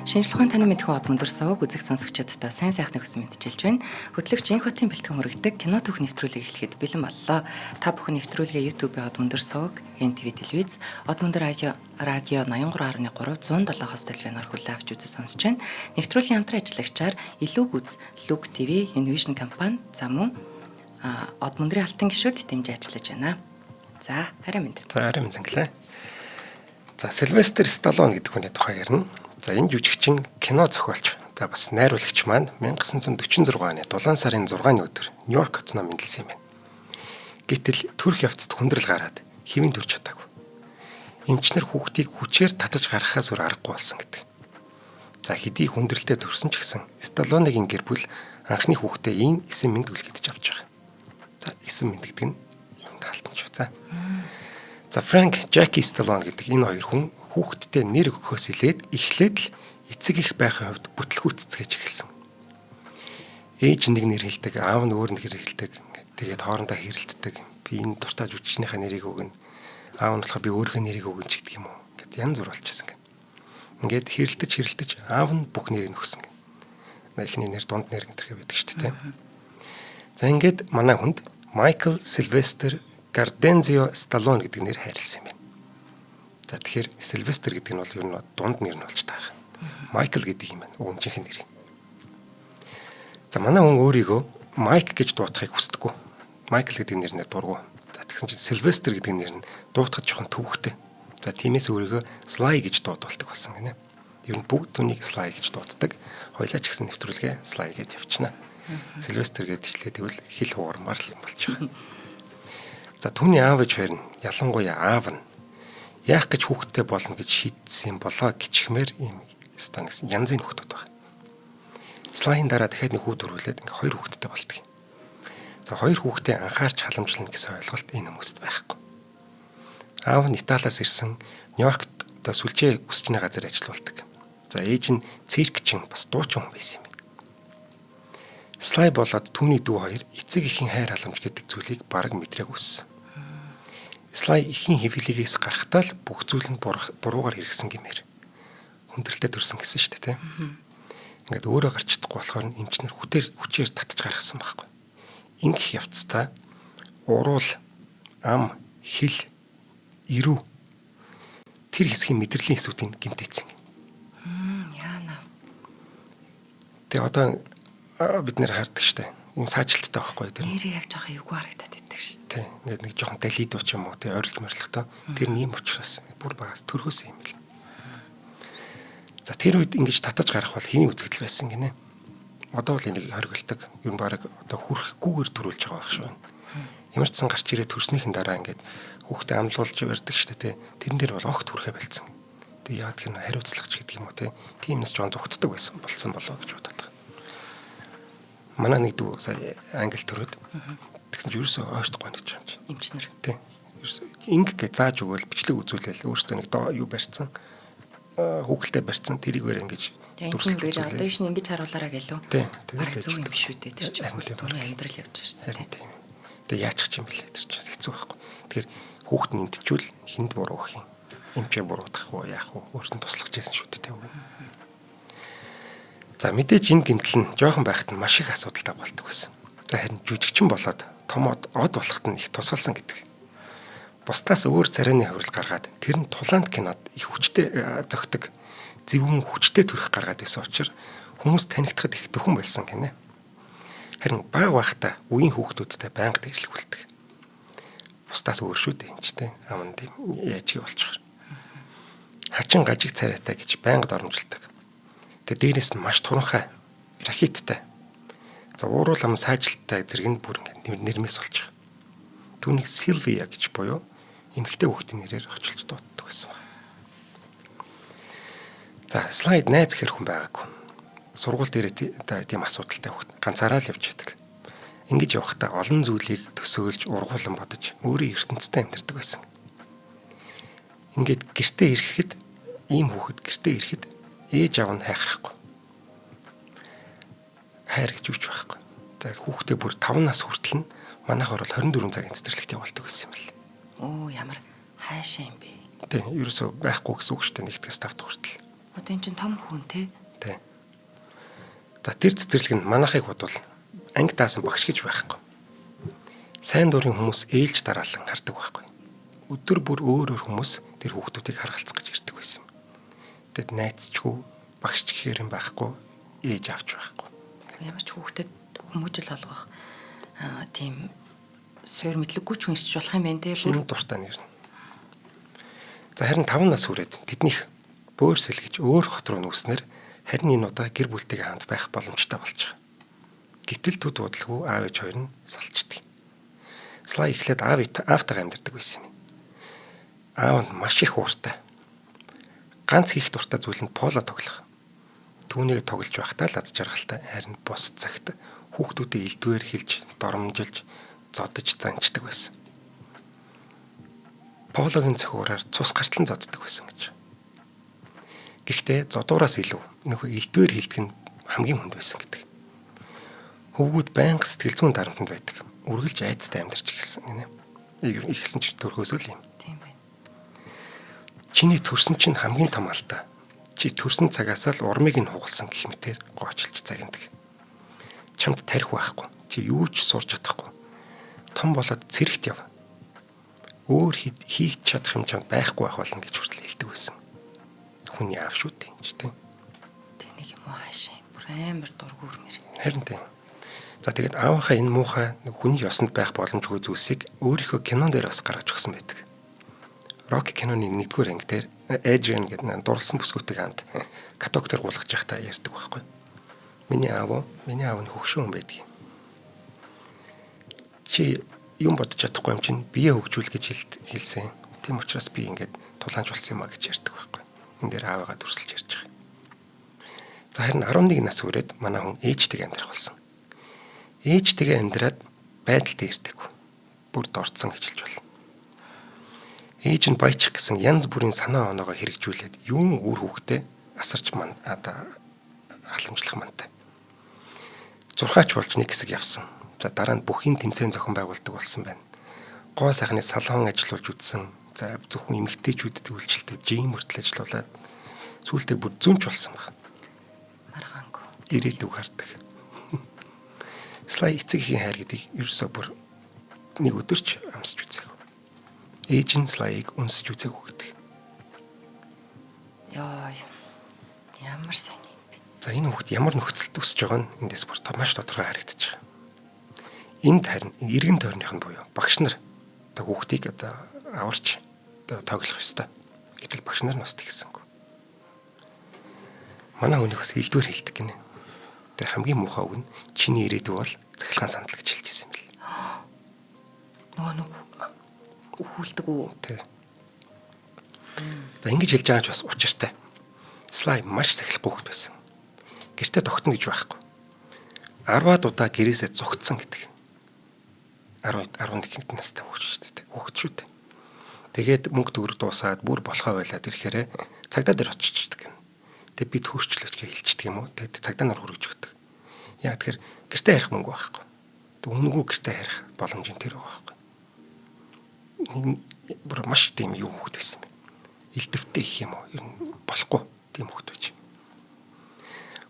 шинжлэх ухааны танин мэдхүү од мөндөр сувг үзэх сонсогчдод сайн сайхныг хүсэн мэдчилж байна. Хөтлөгч Инх хотын бэлтгэн хүргэдэг кино түүх нэвтрүүлэг эхлэхэд бэлэн боллоо. Та бүхэн нэвтрүүлгээ YouTube-ийн од мөндөр сувг, NTV телевиз, од мөндөр радио 83.3 107-оос дэлгэнээр хүлээн авч үзэж сонсож байна. Нэвтрүүлгийн хамтран ажиллагчаар Илүүг үз, Look TV, Invision компани, за мөн од мөндрийн алтан гишүүд дэмжиж ажиллаж байна. За, харин мэд. За, харин зинглээ. За, Сильвестр Сталлоне гэдэг хүний тухай ярина. За, энэ жүжигчин кино зохиолч, за бас найруулагч маань 1946 оны 7 сарын 6-ны өдөр Нью-Йорк хотноо мэндэлсэн юм байна. Гэтэл төрх явцад хүндрэл гараад хэвэн төрж чадаагүй. Эмчнэр хүүхдийг хүчээр татаж гаргахаас өөр аргагүй болсон гэдэг. За, хэдий хүндрэлтэй төрсөн ч гэсэн Сталлонегийн гэр бүл анхны хүүхдээ ийм эсэм мэнд үлгэдэж авч байгаа. За, эсэм мэнд гэдэг нь юунд хаалтан ч ба. За, Франк Жаки Сталлоне гэдэг энэ хоёр хүн хүүхдтэй нэр өгөхөөс эхлээд л эцэг их байхын хувьд бүтлгүүт цэцгэж эхэлсэн. Ээж нэг нэр хэлдэг, аав нь өөр нэр хэлдэг. Тэгээд хоорондоо хэрэлддэг. Би энэ дуртай жүжигчнийхээ нэрийг өгнө. Аав нь болохоор би өөрийнхөө нэрийг өгнө ч гэдэг юм уу. Гэт янз бүр болчихсон. Ингээд хэрэлдэж аав нь бүх нэрийг өгсөн. Эхний нэр, дунд нэр гэх байдаг шүү дээ. За, ингээд манай хүнд Майкл Сильвестр Гардензио Сталлоне гэдэг нэр хайрласан юм байна. За, тэгэхээр Сильвестр гэдэг нь бол ер нь дунд нэр нь болж таарах. Майкл гэдэг юм байна. Өгнжийнх нь нэр. За, манай хүн өөрийгөө Майк гэж дуутахыг хүсдэггүй. Майкл гэдэг нэрнээ дургу. За, тэгсэн чинь Сильвестр гэдэг нэр нь дуутахад жоохон төвөгтэй. За, тиймээс өөрийгөө Слай гэж дуудуулдаг болсон гинэ. Ер нь бүгд түүнийг Слай гэж дууддаг. Хойлоо ч гэсэн нэвтрүүлгээ Слай гэж явчихна. Сильвестр гэж хэлээд тэгвэл хэл хуурмаар л юм болж байгаа. За, түүний аав ээж хоёр нь ялангуяа аав нь яах гэж хүүхдтэй болно гэж шийдсэн болоо гिचхмээр ийм станс янзын хүүхдүүд байна. Слайн дараа дахиад нэг хүү төрүүлээд ингээ хоёр хүүхдтэй болдог. За, хоёр хүүхдээ анхаарч халамжлана гэсэн ойлголт энэ хүмүүст байхгүй. Аав нь Италиас ирсэн Нью-Йоркт сүлжээ үсчний газар ажилладаг. За, ээж нь циркчин бас дуучин хүн байсан юм. Слай болоод түүний дүү хоёр эцэг эхийн хайр халамж гэдэг зүйлийг бараг мэдрээг өссөн. Слай эхийн хэвлэлээс гарахтаа л бүх зүйл нь буруугаар хэрэгсэн гэмээр. Хүндрэлтэй төрсөн гэсэн шүү дээ, тийм. Ингээд өөрөө гарч чадахгүй болохоор эмчнэр хүчээр татаж гаргасан байхгүй. Ингэх явцдаа уруул, ам, хил, ирүү тэр хэсгийн мэдрэлийн эсүүдийн гэмтээсэн. Яана. Тэгээ одоо бид нэр хардаг штэ. Ийм саажилттай байхгүй тэр. Нэрээ яг жоохон эвгүй харагдаад байдаг штэ. Тий. Ингээд нэг жоохон далидуу ч юм уу тий ойрлж морилготой. Тэр нь ийм учраас бүр багаас төрхөөс юм бэл. За, тэр үед ингэж татаж гарах бол хэний үзэгдэл байсан гинэ. Одоо бол энийг хоригддаг. Ер нь баг одоо хүрхгүйгээр төрүүлж байгаа байх шүү. Ямар ч сан гарч ирээ төрснийхэн дараа ингээд хүүхдээ амлуулж барьдаг штэ тий. Тэрэн дээр бол огт хүрхэ байлцсан. Тэгээ яа гэх юм хариуцлагч гэдэг юм уу тий. Тиймээс жоон зүгтдэг болсон болоо гэж боддог. Манай нэг дүү сая англи төрөөд тэгсэн чинь ерөөсөө ойртохгүй гэж юм чинь. Эмчнэр. Тий. Ерөөсөө ингэж зааж өгөөл бичлэг үзүүлээл өөртөө нэг юу барьцсан. Хүүхэлтэй барьцсан тэрийгээр ингэж дүрслэлээ. Одоо иш нь ингэж харуулаараа гэлөө. Тий. Бараг зөв юм шүү дээ. Тэр чинь түүний амьдрал явж байгаа шүү дээ. Тэгээ яачих юм бэлээ тэр чинь хэцүү байхгүй. Тэгэхээр хүүхэд нь энтчүүл хинд буруу гэх юм. Эмчээ буруутгах уу яах вэ? Өөртөө туслах гэсэн шүү дээ. За, мэдээж энэ гэмтэл нь жоохон байхад нь маш их асуудалтай болдог байсан. За, харин жүжигчин болоод томоод од болоход нь их тусалсан гэдэг. Бусдаас өөр царайны хувирал гаргаад тэр нь тулаанд кинод их хүчтэй зөгтөг, зөвхөн хүчтэй төрөх гаргаад байсан учраас хүмүүс танигдахад их төхөн болсон гинэ. Харин баг байхдаа үеийн хүүхдүүдтэй байнга тэрлэгүүлдэг. Бусдаас өөр шүү дээ энэ ч тийм аманд яажиг болчихор. Хачин гажиг царайтай гэж байнга доромжилдог. Тэгээ дээрээс нь маш туранхай ракеттай. За, уурал ам саажилттай зэрэг нь бүр ингэ нэрмээс болж байгаа. Түүнийг Сильвия гэж буюу эмэгтэй хүүхдийн нэрээр очилж дууддаг байсан байна. За, слайд найз хэрхэн байгаагүй. Сургууль дээр тийм асуудалтай хүүхд ганцаараа л явж байдаг. Ингэж явахдаа олон зүйлийг төсөөлж ургуулan бодож өөрийн ертөнцтэй амьдардаг байсан. Ингээд гэртээ ирэхэд ийм хүүхэд гэртээ ирэхэд ээж аав нь хайхрахгүй. Хайр гэж үуч байхгүй. За, хүүхдээ бүр 5 нас хүртэл нь манайхаар бол 24 цагийн цэцэрлэгт явуулдаг байсан юм л. Оо, ямар хайшаа юм бэ? Тийм, ерөөсөө байхгүй гэсэн үг шүү дээ. 1-ээс 5 хүртэл. Одоо эн чинь том хүн те. Тэ. За тэр цэцэрлэг нь манайхыг бодвол анги даасан багш гэж байхгүй. Сайн дурын хүмүүс ээлж дараалан хардаг байхгүй. Өдөр бүр өөр хүмүүс тэр хүүхдүүдийг харгалцах гэж ирдэг байсан юм. Тэгэд найзчгүй багш гэхээр юм байхгүй, ээж авч байхгүй. Ямар ч хүүхдэд хүмүүжил олгох тийм суур мэдлэггүй ч хүнсч болох юм байна те. Хин дуртай нэр. За харин 5 нас хүрээд тэднийх бөөрсөл гэж өөр хот руу нүүснээр харин энэ удаа гэр бүлтэйгээ хамт байх боломжтой болж байгаа. Гэтэл төд удалгүй аав ээж хоёр нь салчдаг. Слай эхлээд аавтайгаа амьдардаг байсан юм. Аав нь маш их ууртай. Ганц хийх дуртай зүйл нь поло тоглох. Түүнийг тоглож байхдаа л аз жаргалтай, харин бус цагт хүүхдүүдээ элдвээр хилж, доромжилж, зодож занчдаг байсан. Пологын цохиураар цус гартлан зоддог байсан гэж. Гэхдээ зодуураас илүү нөхөө элдвээр хилдэг нь хамгийн хүнд байсан гэдэг. Хөвгүүд байнга сэтгэл зүйн дарамтанд байдаг. Үргэлж айцтай амьдарч эхэлсэн гинэ. Ихсэн ч төрхөөс л юм. Тийм байна. Чиний төрсөн чинь хамгийн том алдаа. Чи төрсөн цагаас л урмыг нь хугалсан гэх мэтээр гоочлж загнадаг. Чамд тарих байхгүй. Чи юу ч сурч чадахгүй. Том болоод цэрэгт яв. Өөр хийх чадах юм чамд байхгүй байх болно гэж хүртэл хэлдэг байсан. Хүний аав шүү дээ тийм. Тэнийг юм хаашаа бүр амар дургуур мэр. Харин тийм. За тэгээд аавынхаа энэ муухай хүний ёсонд байх боломжгүй зүйлсийг өөрийнхөө кинон дээр бас гаргаж өгсөн байдаг. Рокки киноны 1-р анги дээр Adrian гэдэг дурлсан бүсгүйтэй хамт катоктер гулгаж явахдаа ярьдаг байхгүй. Миний аав нь хөгшин хүн байдаг юм. Чи юм бодож чадахгүй юм чинь бие хөгжүүл гэж хэлсэн. Тийм учраас би ингээд тулаанч болсон юм а гэж ярьдаг байхгүй. Энд дээр аавыгаа дүрсэлж ярьж байгаа. За харин 11 нас хүрээд манай хүн ээжтэйг амьдрах болсон. Ээжтэйгээ амьдраад байдалтай ирдэггүй. Бүр дорцсон гэж хэлж болно. Ээж нь баячих гэсэн янз бүрийн санаа оноогоо хэрэгжүүлээд юун үр хүүхдээ асарч халамжлах мантай. Зурхаач болж нэг хэсэг явсан. За дараа нь бүхий тэмцээн зохион байгуулдаг болсон байна. Гоо сайхны салон ажиллуулж үтсэн. За зөвхөн эмэгтэйчүүдэд үйлчлдэг жим хүртэл ажиллаулаад сүүлдээ бүр зүнч болсон баг. Маргаангүй. Ирээдүг хардаг. Слай эцэгхийн хайр гэдгийг ерөөсөө бүр нэг өдөрч амсч үзэв. Ээж нь Слайыг үнсэж үзээгүй гэдэг. Яа. Ямар сайн юм бэ? За энэ хүүхэд ямар нөхцөлд өсөж байгаа нь эндээс бүр маш тодорхой харагдаж байгаа. Энд харин эргэн тойрных нь буюу багш нар одоо хүүхдийг одоо аварч одоо тоглох ёстой. Гэтэл багш нар нь бас тэгсэнгүй. Манай хүнийг бас элдвэр хэлдэг гинэ. Тэр хамгийн муухай үг нь чиний ирээдүй бол цахилгаан сандал гэж хэлж ирсэн юм бэл. Нөгөө үхүүлдэг үү? Тэ. За ингэж хэлж байгаа ч бас учиртай. Слай маш сахилахгүй хөлт байсан. Гэртээ тогтно гэж байхгүй. 10-аад удаа гэрээсээ зугтсан гэдэг. 11 настай хүүхэд шүү дээ. Тэгээд мөнгө төгрөг дуусаад бүр болохоо байлаад ирэхээр цагдаа дээр очичдаг. Тэгээд бид хөрчлөөч гэж хэлчихдэг юм уу. Тэгээд цагдаа нар хүргэж өгдөг. Яг тэгэхээр гэртээ харих мөнгө байхгүй. Тэг үнэгүй гэртээ харих боломж нь тэр байгаа байхгүй. Бүр маш тийм юу хүүхэд байсан бэ. Илдэвтэй их юм уу? Ер нь болохгүй тийм хүүхэд байж.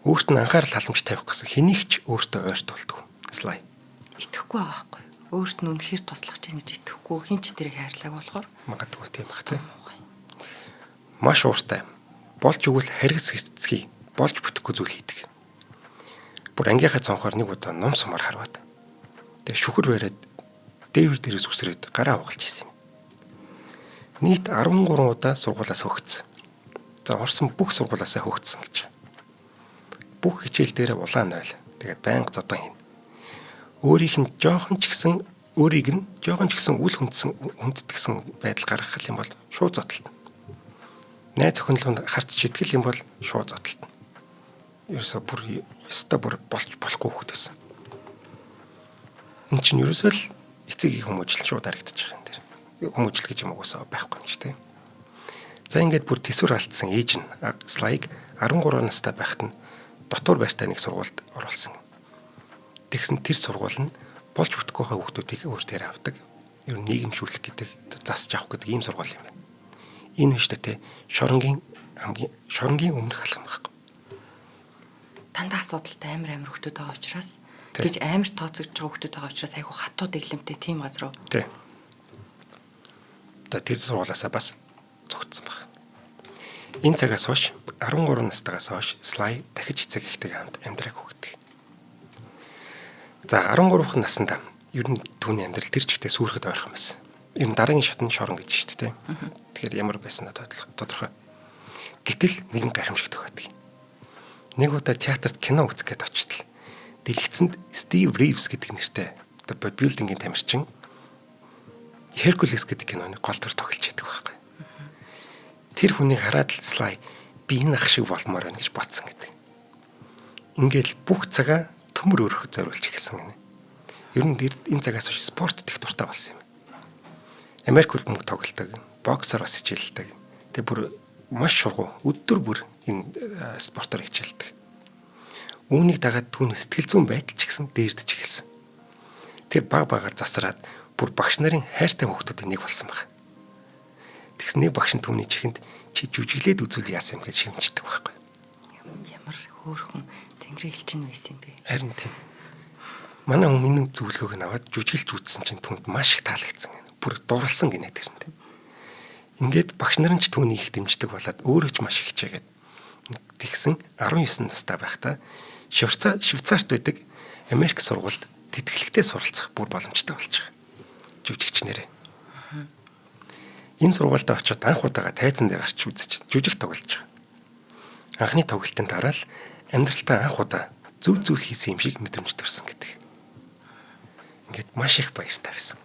Өөрт нь анхаарал халамж тавих гэсэн хэнийг ч өөртөө ойртуулдаг. Слай. Итгэхгүй байгаа байхгүй. Өөрт нь үнэхээр туслах чинь гэж итгэхгүй хин ч тэрийг хайрлааг болохоор Магадгүй тийм бах тийм. Маш ууртай. Болж өгвөл харгас хэцгий. Болж бүтэхгүй зүйл хийдэг. Бүр ангийнхаа цонхоор нэг удаа ном сумаар харваад. Тэгээ шүхэр бариад дээвэр дээрээс үсрээд гараа угалж ийсэн юм. Нийт 13 удаа сургуулаас хөөгцсөн. За орсон бүх сургуулаасаа хөөгцсөн гэж. Бүх хичээл дээр улаан нойл. Тэгээд байнга зодон хийнэ. Өөрийнх нь жоохон ч гэсэн үл хүндэтгсэн байдал гаргах юм бол шууд зодтолно. Найз охинлонд харц читгэл юм бол шууд зодтолно. Ерөөсө бүр болж болохгүй хөхт байсан. Энд чинь ерөөсөө л эцэг их хүмүүжил шууд харагдаж байгаа юм дээр. Хүмүүжил гэж юм уусаа байхгүй юм чи тийм. За ингээд бүр төсвөр алдсан ээж нь Слайг 13 настай байхад нь дотор байртай нэг сургуульд оруулсан. Тэгсэн тэр сургууль нь болж бүтэхгүй байгаа хүүхдүүдийг өөр дээр авдаг. Ер нь нийгэмшүүлэх гэдэг засаж авах гэдэг ийм сургууль юм байна. Энэ биш тэ шоронгийн хамгийн шоронгийн өмнөх алхам байхгүй. Дандаа асуудалтай амар хүмүүс байгаа учраас Тий. гэж амар тооцогдож байгаа хүмүүс байгаа учраас айгу хатуу дэглэмтэй тийм газар уу? Тий. Тэр сургуулиасаа бас зогтсон баг. Энэ цагаас хойш 13 настайгаас хойш Слай дахиж эцэг ихтэй хамт амьдрах хөгдөг. За 13 наснда ер нь түүний амьдрал тэр чигтээ сүрэхэд ойрхон байсан. Ер нь дараагийн шатны шорон гэж шүү дээ. Тэгэхээр ямар байсан тодорхой. Гэтэл нэгэн гайхамшиг тохиодог. Нэг удаа театрт кино үзэх гээд очтол дэлгэцэнд Стив Ривз гэдэг нэртэй бодибилдингийн тамирчин Hercules гэдэг киноны гол дүр тоглож байдаг байхгүй. Тэр хүнийг хараад л Слай би энэ ах шиг болмоор байна гэж бодсон гэдэг. Ингээл бүх цагаа төмөр өрөх зориулж эхэлсэн гэнэ. Ер нь энэ цагаас хойш спорт их дуртай болсон юм. Америк хөл мөнгө тоглолдог, боксер бас хичээлдэг. Тэг бүр маш шургуу өдөр бүр энэ спортоор хичээлдэг. Үүнийг дагаад түүний сэтгэл зүйн байдал ч гэсэн дээрдэж эхэлсэн. Тэр баг багаар засраад бүр багш нарын хайртай хүүхдүүдийн нэг болсон баг. Тэгс нэг багш нь түүний чихэнд чи жүжиглээд үзүүл яасан юм гэж шимждэг байхгүй. Ямар хөөрхөн тэнгэрийн элчин байсан юм бэ? Харин тийм. Манай хүн энэ зөвлөгөөг нь аваад жүжиглж үзсэн чинь түүнд маш их таалагдсан. Бүр дурлсан гинэ тэрэнд. Ингээд багш нарын ч түүнийг их дэмждэг болоод өөрөө ч маш их хичээгээд тэгсэн 19 настай байхдаа Швейцарт байдаг Америк сургуульд тэтгэлэгтэй суралцах бүр боломжтой болж байгаа. Жүжигчнэрээ. Энэ сургуульд очиод анх удаага тайзан дээр гарч үзэж жүжиг тоглож байгаа. Анхны тоглолтын дараа л амьдралтаа анх удаа зөв зүйл хийсэн юм шиг мэдрэмж төрсөн гэдэг. Ингээд маш их баяртай байсан.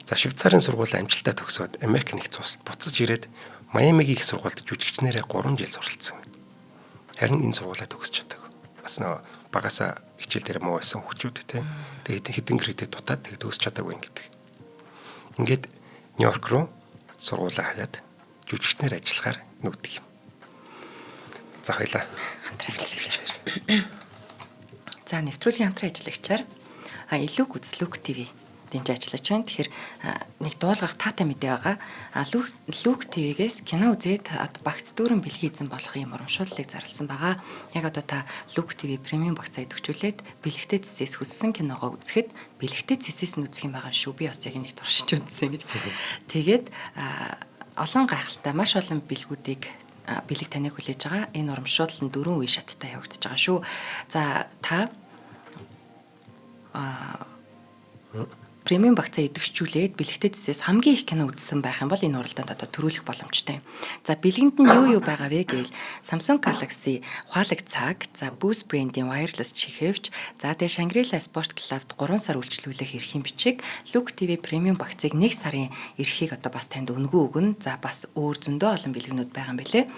За Швейцарын сургууль амжилттай төгсөөд Америк нэгдсэн улсад буцаж ирээд Майамигийн их сургуульд жүжигчнэрээ 3 жил суралцсан. Харин энэ сургуулаа төгсөж чадаагүй. Бас нөө багасаа хичээл дээр муу байсан хүүхдүүд те. Тэгээд хэдэн кредит дутаад тэгээд төгсөж чадаагүй гэдэг. Ингээд Нью-Йорк руу сургуулаа хаяад жүжигчнэр ажиллахаар нүүдэг юм. За хоёлаа хамтран ажиллагчаар. За нэвтрүүлгийн хамтран ажиллагчаар Илүүг үзлүүг ТV дэмжиж ажиллаж байна. Тэгэхээр нэг дуулгах таатай мэдээ байгаа. Лүк ТV-гээс кино үзээд багц дүүрэн бэлгийн эзэн болох юм урамшууллыг зарласан байгаа. Яг одоо та Лүк ТV премиум багцаа идэвхжүүлээд бэлэгтэй цэсээс хүссэн киногоо үзэхэд бэлэгтэй цэсээс нь үзэх юм байгаа шүү. Би бас яг нэг туршиж үзсэн гэж. Тэгээд олон гайхалтай маш олон бэлгүүдийг бэлэг таныг хүлээж байгаа. Энэ урамшуулал нь 4 үе шаттай явагдаж байгаа шүү. За та премиум багцаа идэвхжүүлээд бэлэгтэй цэсээс хамгийн их кино үзсэн байх юм бол энэ уралдаанд одоо төрүүлэх боломжтой юм. За бэлгэнд нь юу байгаа вэ гэвэл Samsung Galaxy ухаалаг цаг, за Bose брендийн wireless чихэвч, за тэгээ Shangri-La Sport Club-д 3 сар үйлчлүүлэх эрхийн бичиг, Look TV премиум багцыг 1 сарын эрхийг одоо бас танд өнгөө өгнө. За бас өөр зөндөө олон бэлгэнүүд байгаа юм билэ.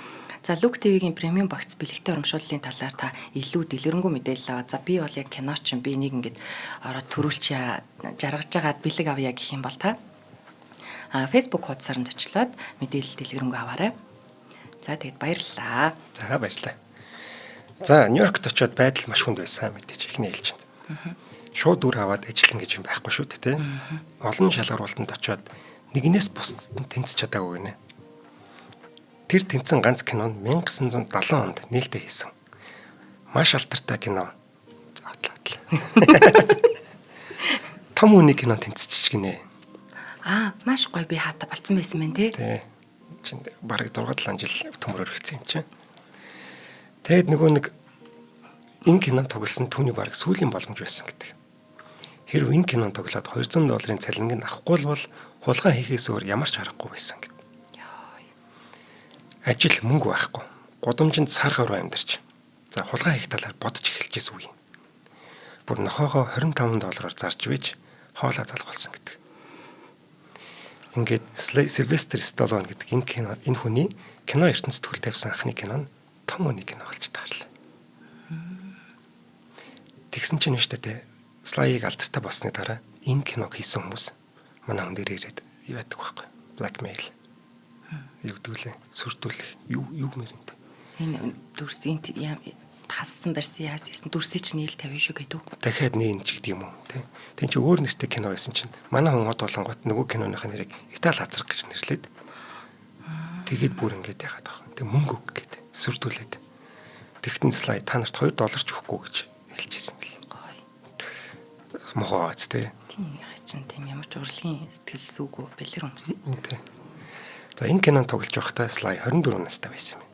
За Look TV-гийн премиум багц бэлэгтэй урамшууллын талаар та илүү дэлгэрэнгүй мэдээлэл аваад за би бол яг кино чинь би нэг ингэж ороод төрүүлчихье жаргаж жагаад бэлэг авъя гэх юм бол та Facebook хуудасаар нь зочлоод мэдээлэл дэлгэрэнгүй аваарай. За тэгэд баярлалаа. За баярлалаа. За Нью-Йоркт очиод байдал маш хүнд байсан мэдээж ихний ээлжинд. Шууд үр аваад ажиллана гэж юм байхгүй шүү дээ, тэ. Олон шалгаруултанд очиод нэгнээс бусдад нь тэнцэж чадаагүй гинэ. Тэр тэнцэн ганц кинонд 1970 онд нээлттэй хийсэн. Маш алдартай кино. Том үний кино тэнцэж гинэ. Маш гоё би хаата болцсон байсан мэн тий. Тий. Чинь бараг 6-7 жил төмөр өргөцсөн юм чинь. Тэгэд нөгөө нэг энэ кино тоглосон түүний бараг сүүлийн боломж байсан гэдэг. Хэрвээ энэ кино тоглоод $200 цалинг авахгүй бол хулгай хийхээс өөр ямар ч аргагүй байсан гэдэг. Ажил мөнгө байхгүй. Гудамжинд сар гаруй амьдарч. За хулгай хийх талаар бодож эхэлжсэн үе. Бүр нохоогоо $25 зарж байж хоолоо залгуулсан гэдэг. Ингээд Сильвестр Сталлоне гэдэг энэ хүний кино ертөнцид төл тавьсан анхны кино нь том үний кино болж таарлаа. Тэгсэн чинь шүү дээ Слайыг алдартай болсны дараа энэ киног хийсэн хүмүүс манай хүн дээр ирээд яадаг байхгүй. Blackmail югдүүлээ сүрдүүлэх юу мэрэнтэй. Энэ дүрсийн тассан барьсан яасан дүрсийг ч нийл тавина шүү гэдэг. Дахиад нээн ч гэдэг юм уу тий. Тэн чи өөр нэртэй кино байсан чинь манай хүн од болонгот нөгөө киноныхаа нэрийг Итали азар гэж нэрлээд тэгээд бүр ингэж яагаад байгаа. Тэг мөнгө өг гэдэг сүрдүүлээд. Тэгтэн слайд та нарт $2 ч өгөхгүй гэж хэлчихсэн бэл. Мохоо зү. Тийм хачин тийм ямар ч урлагийн сэтгэл зүгөө бэлэр хүмүүс. Тийм. За энэ кинонд тоглож байхдаа Слай 24 настай байсан юм.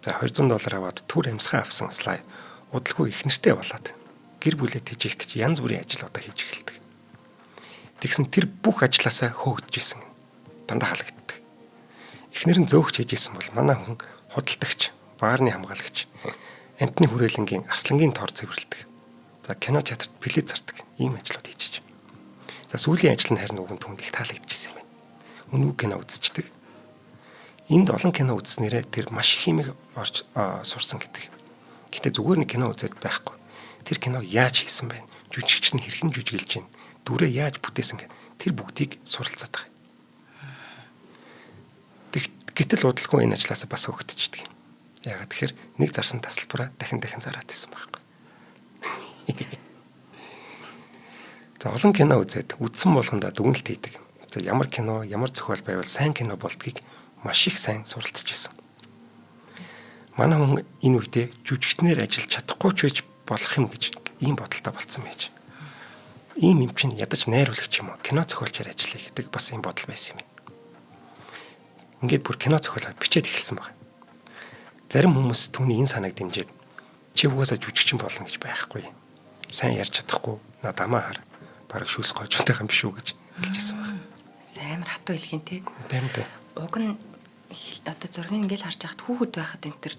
За $200 аваад түр амьсгаа авсан Слай удалгүй их нэртэй болоод гэр бүлээ тэжээх гэж янз бүрийн ажлуудаа хийж эхэлдэг. Тэгсэн тэр бүх ажлаасаа хөөгдөж исэн. Дандаа халагддаг. Эхнэр нь зөөгч хийжсэн бол манай хүн худалдагч, баарны хамгаалагч, амтны хүрээлэнгийн арслангийн тор цэвэрлдэг. За кино театрт билет зардаг ийм ажлууд хийж. За сүүлийн ажил нь харин үгэн түнд их таалагдчихсан юм байна. Үнэгүй кино үзчихдэг. Энд олон кино үзснээрээ тэр маш их юмыг орж сурсан гэдэг. Гэтэ зүгээр нэг кино үзээд байхгүй. Тэр киног яаж хийсэн байна? Жүжигч нь хэрхэн жүжиглэж байна? Дүрээ яаж бүтээсэн гэх тэр бүгдийг суралцаад байгаа. Гэтэл удалгүй энэ ажлаасаа бас хөөгдчихдэг. Яагаад тэгэхээр нэг зарсан тасалбараа дахин зараад исэн байхгүй. За олон кино үзээд үдсэн болгондоо дүгнэлт хийдэг. За ямар кино, ямар зохиол байвал сайн кино болдгийг маш их сайн суралцж ирсэн. Манай хүн энэ үедээ жүжигчнэр ажиллаж чадахгүй ч байж болох юм гэж ийм бодолтой болцсон байж. Ийм юм чинь ядаж найруулагч юм уу? Кино зохиолчоор ажиллая гэдэг бас ийм бодол байсан юм. Ингээд бүр кино зохиолоо бичээд эхэлсэн баг. Зарим хүмүүс түүний энэ санааг дэмжиж чи угаасаа жүжигчин болно гэж байхгүй. Сайн ярьж чадахгүй надамаа хар. Бараг шүүс гойжтой юм биш үү гэж хэлжсэн баг. Сайн хатуу хэлхийн те. Тэмтэй. Уг нь одоо зургийг ингээл харж байхад хүүхэд байхад энэ төр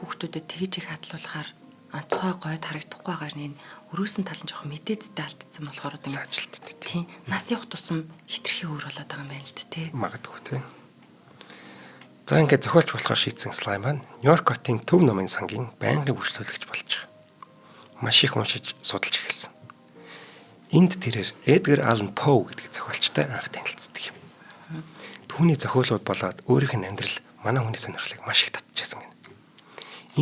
хүүхдүүдэд тэгж их хадлуулахаар онцгой гойд харагдахгүй байгаа нь өрөөсөн тал нь жоохон мэдээдтэй алдсан болохоор одоо ажилтдаг. Тийм. Нас явах тусам хитрхи өөр болоод байгаа юм байна л дээ. Магадгүй тийм. За ингээд зохиолч болохоор шийдсэн Слай маань Нью-Йорк хотын төв номын сангийн байнгын бүрэлдэхүүнлэгч болж байгаа. Маш их уншиж судалж эхэлсэн. Энд тэрээр Эдгар Аллен Поу гэдэг зохиолчтой анх танилцдаг юм. Түүний зохиолууд болоод өөрийнх нь амьдрал манай хүний сонирхлыг маш их татчихсан гэнэ.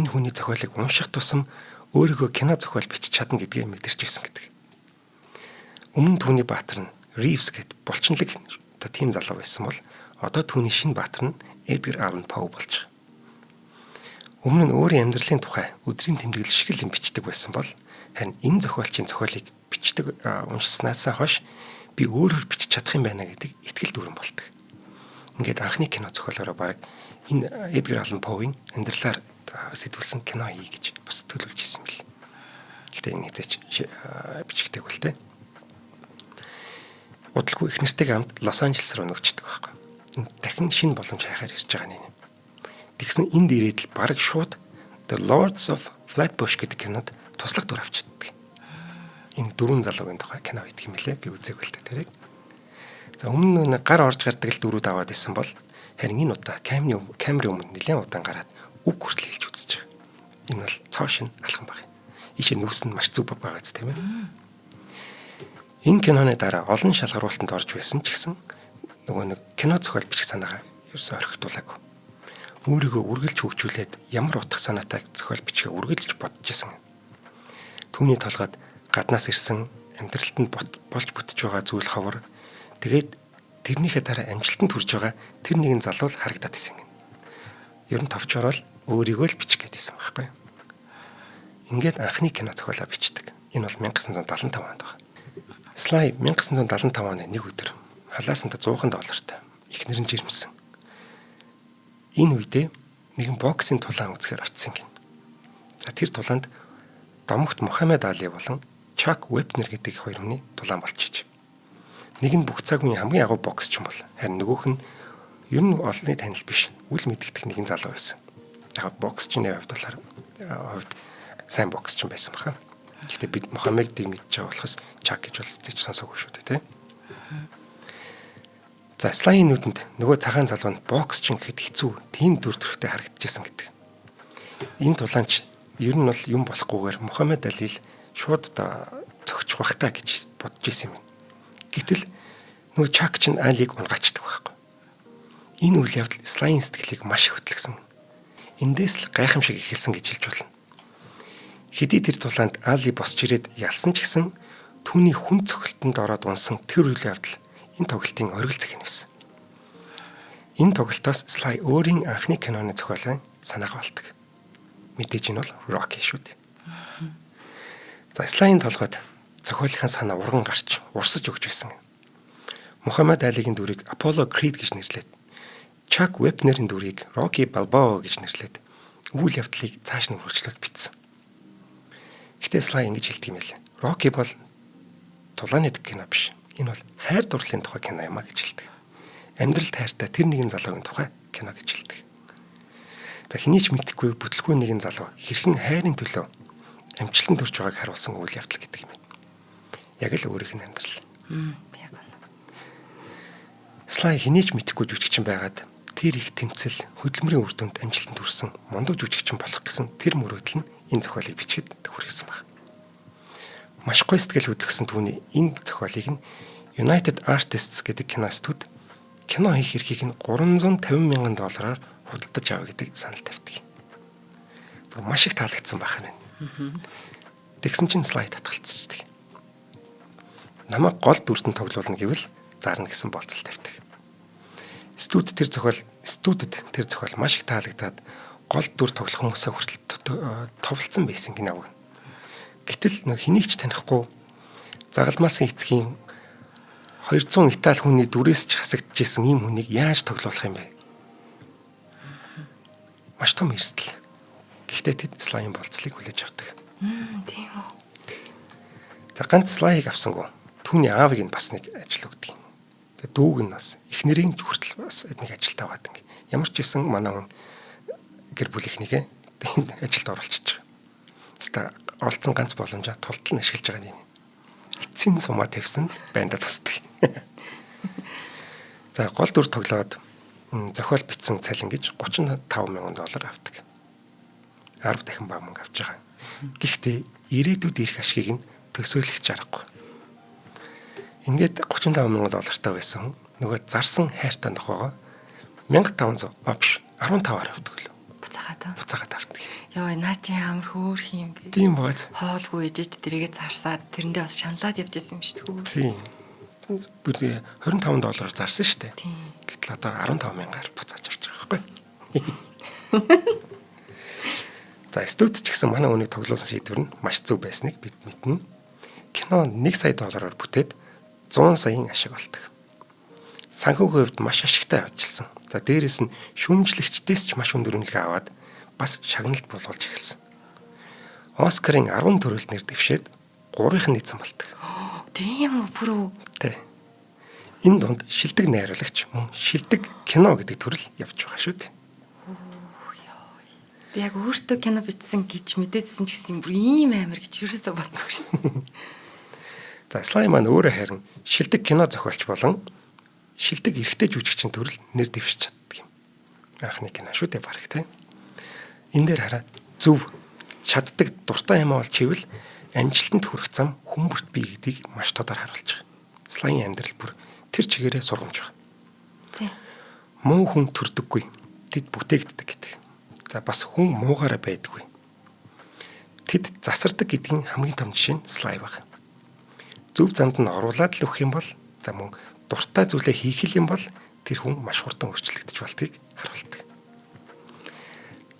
Энэ хүний зохиолыг унших тусам өөрийгөө кино зохиол бичиж чадна гэдгээ мэдэрч байсан гэдэг. Өмнө түүний баатар нь Ривс гэд булчинлаг одоо тийм залуу байсан бол одоо түүний шинэ баатар нь Эдгар Аллен Поу болж байгаа. Өмнө нь өөрийн амьдралын тухай өдрийн тэмдэглэл шиг л юм бичдэг байсан бол харин энэ зохиолчийн зохиолыг бичдэг уншсанаас хойш би өөрөөр бичиж чадах юм байна гэдэг итгэл дүүрэн болдог. Ингээд анхны кино зохиолоороо баг энэ Эдгар Аллен Поугийн амьдралаар сэтгүүлсэн кино хий гэж бас төлөвлөж ирсэн бэл. Гэтэ энэ хэзээч бичигдэг бол тээ. Удалгүй их нэртэйг амт Лос Анжелес руу нүүчдэг байхгүй. Дахин шинэ боломж хайхаар ирж байгаа нь. Тэгсэн энд ирээд л баг шууд The Lords of Flatbush гэдэг кинод туслах дүр авчиддаг. Энэ дөрвөн залуугийн тухай кино хийх юм лээ. Би үзег л тэрийг. За өмнө нь гар орж гардаг л дөрүүд аваад исэн бол харин энэ удаа камерын өмнө нэлээд удаан гараад үг хүртэл хэлж үзэж байгаа. Энэ бол цоо шин алхам баг. Ийшээ нүүсэн маш зүг байгаа биз тийм ээ. Энэ киноны дараа олон шалгаруултанд орж байсан ч гэсэн нөгөө нэг кино зохиол бичих санаагаа ерөөсөй орхитуулаагүй. Өөрийгөө үргэлж хөгжүүлээд ямар утга санаатай зохиол бичгээ үргэлж бодож исэн. Түүний толгойд гаднаас ирсэн амьдралтанд болж бүтэж байгаа зүйл ховор тэгээд тэрнийхээ дараа амжилтанд хүрж байгаа тэр нэгэн залуу л харагдаад исэн. Ер нь товчорол өөрийгөө л бичих гэдээсэн байхгүй. Ингээд анхны кино зохиолоо бичдэг. Энэ бол 1975 онд байна. Слай 1975 оны нэг өдөр халаасанда $100 эхнэр нь жирэмсэн. Энэ үедээ нэгэн боксing тулаан үзэхээр очсон гин. За тэр тулаанд домогт Мухаммед Али болон Чак Вепнер гэдэг хоёр хүний тулаан болчихж. Нэг нь бүх цаг үеийн хамгийн агуу боксч юм бол харин нөгөөх нь ер нь олонний танил биш. Үл мэдэгдэх нэгэн залуу байсан. Яг боксчны хувьд сайн боксч байсан баха. Гэхдээ бид Мухаммедийг мэдж байгаа болохоос Чак гэж бол зэж сонсоогүй шүү дээ, тийм. За Слайын нүдэнд нөгөө цагаан залуу нь боксчин гэхэд хэцүү, тийм дүр төрхтэй харагдчихсан гэдэг. Энэ тулаанч ер нь бол юм болохгүйгээр Мухаммед Алил шууд зөгчих бах та гэж бодож исэн юм. Гэтэл нөгөө Чак чинь Алиг унгачдаг байхгүй. Энэ үйл явдал Слайын сэтгэлийг маш их хөтлөсөн. Эндээс л гайхамшиг ихэлсэн гэж хэлж болно. Хэдий тэр тулаанд Али босч ирээд ялсан ч гэсэн түүний хүн цохилтонд ороод унсан тэр үйл явдал энэ тоглолтын оргил зэх нь байсан. Энэ тоглолтоос Sly өөрийн анхны киноны зохиолын санааг болдог. Мэдээж энэ бол Rocky шүү дээ. За Sly-ийн толгойд зохиолынхаа санаа урган гарч урсаж өгч байсан. Мухаммад Алигийн дүрийг Apollo Creed гэж нэрлээд, Chuck Wepner-ийн дүрийг Rocky Balboa гэж нэрлээд үйл явдлыг цааш нь хөрчлөлт бичсэн. Гэтэ Sly ингэж хэлдэг юм л. Rocky бол тулааны кино биш. Энэ бол хайр дурлалын тухай кино юм а гэж хэлдэг. Амьдрал тайртай тэр нэгэн залуугийн тухай кино гэж хэлдэг. За хэний ч мэдхгүй бүтлгүй нэгэн залуу хэрхэн хайрын төлөө амжилтанд хүрч байгааг харуулсан үйл явдал гэдэг юм. Яг л өөрийнх нь амьдрал. Яг үнэ. Sly хэний ч мэдхгүй жүжигчин байгаад тэр их тэмцэл хөдөлмөрийн үр дүнд амжилтанд хүрсэн мундаг жүжигчин болох гэсэн тэр мөрөөдөл нь энэ зохиолыг бичихэд хүргэсэн баг. Маш гоё сэтгэл хөдлөсөн түүний энэ зохиолыг нь United Artists гэдэг киностуд кино хийх эрхийг нь $350,000 худалдаж аваа гэдэг санал тавьдаг. Маш их таалагдсан байх юм. Тэгсэн чинь Sly татгалцчихдаг. Намайг гол дүртэн тоглуулна гэвэл зарна гэсэн болцол тавьдаг. Студид тэр зохиол маш их таалагдаад гол дүр тоглох хүмүүсээ хүртэл товлцсон байсан гинэ. Гэтэл хэнийг ч танихгүй загалмаасан эцгийн 200 Итали хүний дүрээс ч хасагдчихсэн ийм хүнийг яаж тоглуулах юм бэ? Маш том эрсдэл. Гэхдээ тэд Sly-ийн болцлыг хүлээж авдаг. Тийм үү. За ганц Sly-ыг авсангүй. Түүний аавыг нь бас нэг ажил өгдөг. Тэгээ дүүг нь бас их нэрийн хүртэл бас нэг ажилд аваад ингээ. Ямар ч байсан манай хүн гэр бүл ихнийгээ тэнд ажилд оруулчихж байгаа. Тэстэ олцсон ганц боломжоо тултал нь ашиглаж байгаа юм. Эцсийн сумаа тавьсан байндаа тусдаг. За гол дүр тоглоод зохиол бичсэн цалин гэж $35,000 авдаг. 10 дахин бага мөнгө авч байгаа. Гэхдээ ирээдүйд ирэх ашгийг нь төсөөлөх аргагүй. Ингээд $35,000 байсан нөгөө зарсан хайртай нохоогоо 1,500 биш 15-аар авдаг лөө. Буцаагаад авдаг. Йоо, наа чи амар хөөх юм бэ? Тийм бааз. Хоолгүй ээжэж тэрийгэ зарсаад тэрэндээ бас шаналаад явж байсан юм шүү дээ. Тийм. Бүр $25 зарсан шүү дээ. Тийм. Гэтэл одоо 15,000-аар буцааж авч байгаа байхгүй. За студид ч гэсэн манай үнийг тоглуулсан шийдвэр нь маш зөв байсныг бид мэднэ. Кино $1 сая бүтээд 100 саяын ашиг болдог. Санхүүгийн хувьд маш ашигтай ажилласан. За дээрэс нь шүүмжлэгчдээс ч маш өндөр үнэлгээ аваад бас шагналт болуулж эхэлсэн. Оскарын 10 төрөлд нэр дэвшээд 3-ыг нь эзэн болдог. Тийм үү бүрөө. Тэ. Энэ донд шилдэг найруулагч мөн шилдэг кино гэдэг төрөл явж байгаа шүү дээ. Би яг өөртөө кино бичсэн гэж мэдээдсэн ч гэсэн бүр ийм амар гэж юусоо боддог шин. За Sly маань өөрөө харин шилдэг кино зохиолч болон шилдэг эрэгтэй жүжигчин төрөл нэр дэвшиж чаддаг юм. Анхны кино шүү дээ бараг тийм. Энэ дээр хараа зөв чаддаг дуртай юм олж хийвэл амжилтанд хүрэх зам хүн бүрт бий гэдгийг маш тодор харуулж байгаа. Sly-ийн амьдрал бүр тэр чигээрээ сургамж байна. Тийм. Муу хүн төрдөггүй. Тэд бүтээгддэг гэдэг. За бас хүн муугаараа байдаггүй. Тэд засардаг гэдгийн хамгийн том жишээ нь Sly баг. Зөв замд нь оруулаад л өгөх юм бол за мөн дуртай зүйлээ хийх юм бол тэр хүн маш хурдан өөрчлөгдөж болтгийг харуулдаг.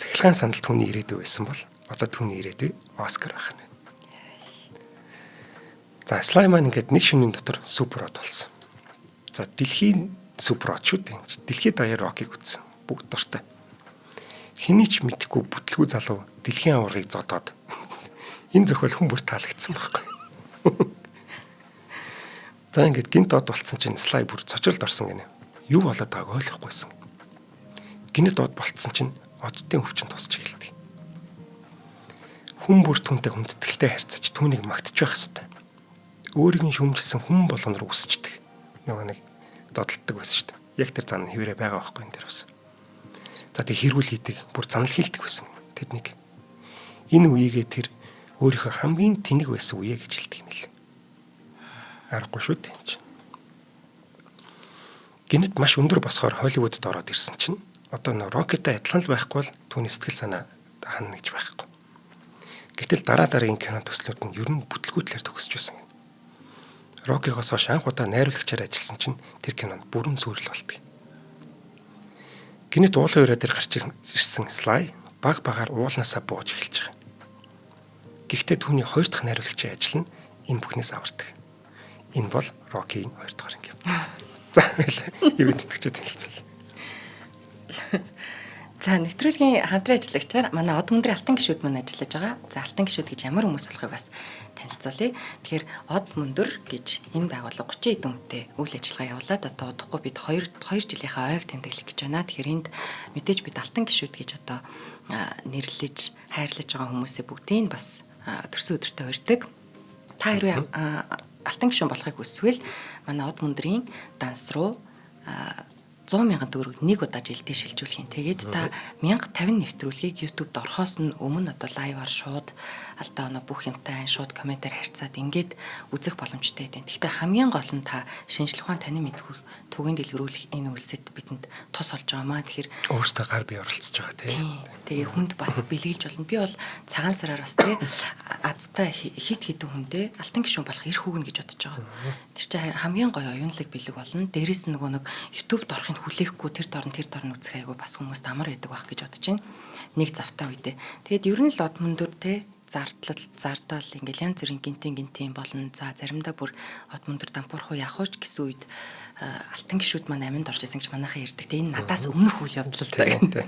Цахилгаан сандал түүний ирээдүй байсан бол одоо түүний ирээдүй Оскар байх нь. За Sly маань ингээд нэг шөнийн дотор суперод болсон. За дэлхийн суперод шүү дээ. Дэлхийд даяар Rocky-г үзсэн. Бүгд дуртай. Хэний ч мэдхгүй бүтлгүй залуу дэлхийн аваргыг зодоод энэ зохиол хүн бүр таалагдсан байхгүй. За ингээд гинт дод болцсон чинь Sly бүр цочролд орсон гинэ. Юу болоод байгааг ойлгохгүйсэн. Гинт дод болцсон чинь оддын өвчин тусч эхэлдэг. Хүн бүр түүнтэй хүндэтгэлтэй харьцаж түүнийг магтж байх хэвээр. Өөрийг нь шүмжилсэн хүн болгоноор үсчдэг. Нөгөө нэг додолдог байсан шүү дээ. Яг тэр зан хэвээрээ байгаа байхгүй энэ дэр бас. За тэг хэрүүл хийдэг, бүр занал хийлдэг байсан. Тэднийг энэ үеигээ тэр өөрийнхөө хамгийн тэнэг байсан үе гэж хэлдэг юм л. Аргагүй шүү дээ. Гинэт маш өндөр босгоор Холливуудад ороод ирсэн чинь одоо нөө Rocky-тай адилхан л байхгүй бол түүний сэтгэл санаа хана гэж байхгүй. Гэтэл дараагийн кино төслүүд нь ер нь бүтлгүүтлэр төгсөж байсан. Rocky-гоос хойш анх удаа найруулагчаар ажилласан чинь тэр кинонд бүрэн сүрэл болтгий. Гинэт уулын өрөө дээр гарч ирсэн Слай багаар уулнасаа бууж эхэлж байгаа. Гэхдээ түүний хоёр дахь найруулагчийн ажил нь энэ бүхнээс авардаг. Энэ бол Рокигийн 2 дугаар анги. За ивент итгэжтэй хэлцэл. За нэвтрүүлгийн хамтран ажиллагчаар манай Од Мөндрийн алтан гишүүд мань ажиллаж байгаа. За алтан гишүүд гэж ямар хүмүүс болохыг бас танилцуулъя. Тэгэхээр Од Мөндөр гэж энэ байгууллага 30 эд үнэтэй үйл ажиллагаа явуулаад одоо удахгүй бид 2 жилийнхаа ойг тэмдэглэх гэж байна. Тэгэхээр энд мэдээж бид алтан гишүүд гэж одоо нэрлэж хайрлаж байгаа хүмүүсээ бүгдийг бас төрсөн өдөртөө урьдаг. Та хэрвээ алтан гишүүн болохыг хүсвэл манай Од Мөндрийн данс руу 100,000 төгрөг нэг удаа жилдээ шилжүүлэх юм. Тэгээд та 1050 нэвтрүүлгийг YouTube-д орохоос нь өмнө одоо лайваар шууд алдаа оноо бүх юмтай шууд комментээр харьцаад ингээд үзэх боломжтой байдаг. Гэхдээ хамгийн гол нь та шинжлэх ухаан таны мэдхүүл түгээн дэлгэрүүлэх энэ үйлсэд бидэнд тус олж байгаамаа. Тэгэхээр өөртөө гар бие оролцож байгаа тийм. Тэгээ хүнд бас бэлгэлж болно. Би бол цагаан сараар бас тийм азтай хит хитэн хүндээ алтан гишүүн болох эрх үгнэ гэж бодож байгаа. Тэр чинь хамгийн гоё оюунлаг бэлэг болно. Дээрээс нь нөгөө нэг YouTube-д орохыг хүлээхгүй тэр дорн үзэх айгу бас хүмүүст амар байдаг байх гэж бодож байна. Нэг завтай үедээ. Тэгээд ер нь л Од Мөндөр те зардал ингээл янз бүрийн гинтийн болно. За заримдаа бүр Од Мөндөр дампуурах уу явах уу гэсэн үед алтан гишүүд маань аминд орж исэн гэж манайхаа ярьдаг. Тэ энэ надаас өмнөх үйл явдал л та.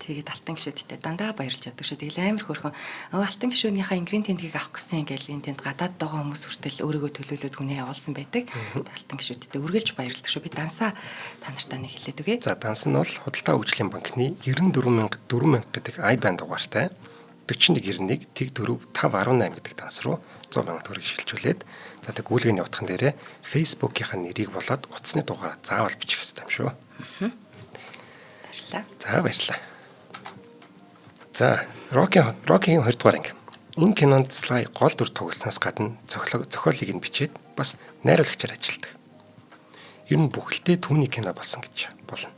Тэгээд алтан гишүүдтэй дандаа баярлж явдаг шүү. Тэгэл амар хөөрхөн алтан гишүүнийхээ ингрийн тэмдгийг авах гэсэн ингээл энэ тэнд гадаад байгаа хүмүүс хүртэл өөрийгөө төлөөлөд хүнээ явуулсан байдаг. Алтан гишүүдтэй үргэлж баярлдаг шүү. Би дансаа та нартай нэг хэлээд үгүй. За данс нь бол Худалдаа хөгжлийн банкны 94,000 гэдэг iBand дугаартай 4191 тэг 4 518 гэдэг данс руу 100,000 төгрөг шилжүүлээд за тэг гүйлгэний утган дээрээ Facebook-ийн нэрийг болоод утасны дугаараа заавал бичих хэрэгтэй юм шүү. Баярлалаа. За баярлалаа. За Рокигийн 2 дугаар анги. Энэ кинонд Слай гол дүр тоглоснаас гадна зохиолыг нь бичээд бас найруулагчаар ажилладаг. Ер нь бүхэлдээ түүний кино болсон гэж болно.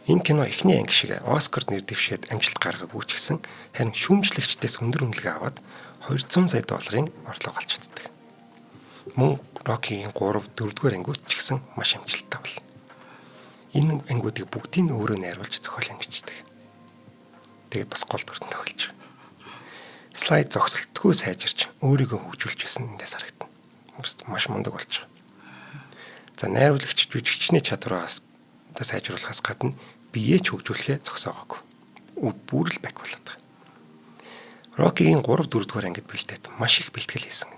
Энэ кино эхний анги шиг Оскарт нэр дэвшээд амжилт гаргаагүй ч гэсэн харин шүүмжлэгчдээс өндөр үнэлгээ аваад $200 сая орлого олж чаддаг. Мөн Рокигийн 3, 4 дугаар ангиуд ч гэсэн маш амжилттай бол. Энэ ангиудыг бүгдийг өөрөө найруулж зохиолын бичдэг. Тэгээд бас гол дүртэн тохиолж. Слайд зогсолтгүй сайжирч өөрийгөө хөгжүүлж байсан эндээс харагдана. Маш мундаг болж байгаа. За найруулагч жүжигчний чадвараас сайжруулахаас гадна биеэ ч хөгжүүлэхээ зогсоогоогүй. Бүр л бак болоод байгаа. Рокигийн 3, 4 дугаар ангид бэлдээд маш их бэлтгэл хийсэн.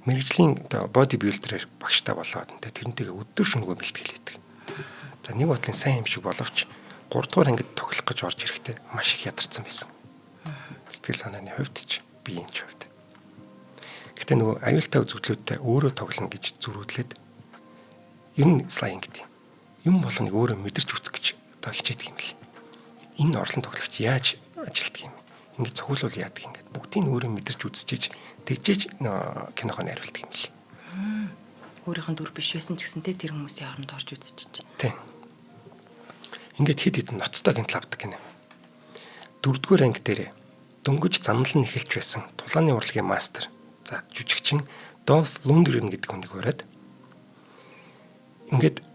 Мэргэжлийн боди билдерээр багштай болоод тэрнтэйгээ өдөр шөнөгүй бэлтгэл хийдэг. За нэг бодлын сайн юм шиг боловч 3 дугаар ангид тоглох гэж орж ирэхдээ маш их ядарсан байсан. Сэтгэл санааны хувьд ч биеийн ч хувьд. Гэтэ нөгөө аюултай үзэгдлүүдтэй өөрөө тоглоно гэж зүрүүдлээд ер нь Слай гэдэг юм болгоныг өөрөө мэдэрч үзэх гэж одоо хичээдэг юм л. Энэ орлон тоглогч яаж ажилтдаг юм? Ингээд цогцолвол яадаг юм гээд бүгдийг өөрөө мэдэрч үзчихэж тэгжээж кинохоо найруулдаг юм л. Өөрийнх нь дүр биш байсан ч гэсэнтэй тэр хүмүүсийн оронд орж үзчихэж. Тийм. Ингээд хэд хэдэн ноцтой гинт лавдаг гинэ. 4 дугаар анги дээр дөнгөж замналан эхэлж байсан тулааны урлагийн мастер. За жүжигчин Долф Лундгрен гэдэг хүнийг ураад ингээд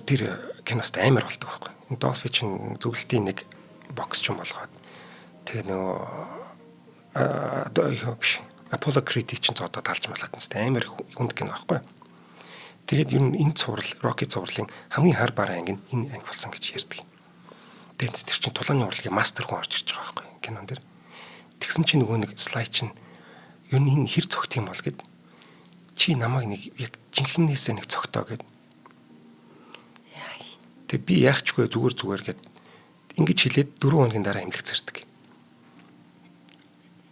тэр киност амар болдог байхгүй. Энэ Долфи чинь зөвлөлтийн нэг боксч юм болгоод тэгээ нөгөө Apollo Creed чинь зодод талж малаад нэстэй амар хүнд кино байхгүй. Тэгээд ер нь энэ цуврал Рокки цувралын хамгийн хар бараа анги нь энэ анги болсон гэж ярьдаг. Тэгээд тэр чинь тулааны урлагийн мастер хүн орж ирж байгаа байхгүй кинон дэр. Тэгсэн чинь нөгөө нэг Слай чинь ер нь энэ хэр цогт юм бол гэд чи намайг нэг яг жинхэнээсээ нэг цогтоо гэд. Тэг би яахчгүй зүгээр гэд ингэж хэлээд 4 хоногийн дараа эмнэлэг зэрдэг.